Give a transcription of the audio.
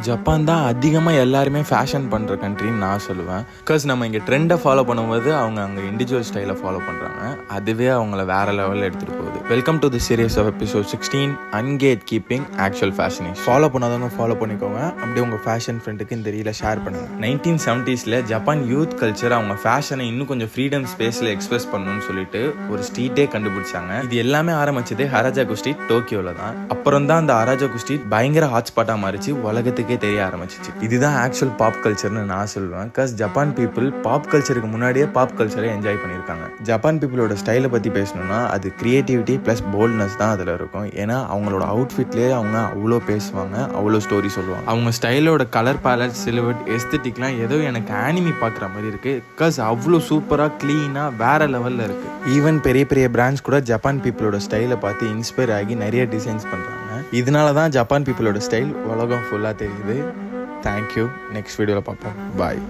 Japan தான் அதிகமாக எல்லாருமே ஃபேஷன் பண்ணுற கண்ட்ரின்னு நான் சொல்லுவேன். பிகாஸ் நம்ம இங்கே ட்ரெண்டை ஃபாலோ பண்ணும்போது அவங்க அங்கே இண்டிவிஜுவல் ஸ்டைலை ஃபாலோ பண்ணுறாங்க. அதுவே அவங்கள வேறு லெவலில் எடுத்துகிட்டு போகுது. Welcome to the series of episode 16 அன்கேட் கீப்பிங் ஆக்சுவல் ஃபேஷனிஸ்ட். ஃபாலோ பண்ணாதவங்க ஃபாலோ பண்ணிக்கோங்க. அப்படியே உங்கள் ஃபேஷன் ஃப்ரெண்டுக்கு இந்த ரீலை ஷேர் பண்ணுங்கள். 1970s ஜப்பான் யூத் கல்ச்சர் அவங்க ஃபேஷனை இன்னும் கொஞ்சம் ஃப்ரீடம் ஸ்பேஸில் எக்ஸ்பிரஸ் பண்ணணும்னு சொல்லிட்டு ஒரு ஸ்ட்ரீட்டே கண்டுபிடிச்சாங்க. இது எல்லாமே ஆரம்பிச்சது ஹராஜாகு ஸ்ட்ரீட் டோக்கியோவில் தான். அப்புறம் தான் அந்த ஹராஜாகு ஸ்ட்ரீட் பயங்கர ஹாட்ஸ்பாட்டாக மாறிச்சு, உலகத்துக்கே தெரிய ஆரம்பிச்சிச்சு. இதுதான் ஆக்சுவல் பாப் கல்ச்சர்னு நான் சொல்லுவேன். பிகாஸ் ஜப்பான் பீப்புள் பாப் கல்ச்சருக்கு முன்னாடியே பாப் கல்ச்சரை என்ஜாய் பண்ணியிருக்காங்க. ஜப்பான் பீப்புளோட ஸ்டைலை பற்றி பேசணும்னா அது கிரியேட்டிவிட்டி ப்ளஸ் போல்ட்னஸ் தான் அதில் இருக்கும். ஏன்னா அவங்களோட அவுட்ஃபிட்லேயே அவங்க அவ்வளோ பேசுவாங்க, அவ்வளோ ஸ்டோரி சொல்லுவாங்க. அவங்க ஸ்டைலோட கலர் பேலட், சிலுவட், எஸ்தட்டிக்லாம் ஏதோ எனக்கு ஆனிமி பார்க்குற மாதிரி இருக்குது. பிகாஸ் அவ்வளோ சூப்பராக க்ளீனாக வேறு லெவலில் இருக்குது. ஈவன் பெரிய பெரிய பிராண்ட்ஸ் கூட ஜப்பான் பீப்புளோட ஸ்டைலை பார்த்து இன்ஸ்பயர் ஆகி நிறைய டிசைன்ஸ் பண்ணுறாங்க. இதனால தான் ஜப்பான் பீப்புளோட ஸ்டைல் உலகம் ஃபுல்லாக தெரியுது. தேங்க்யூ. நெக்ஸ்ட் வீடியோவில் பார்ப்போம். பாய்.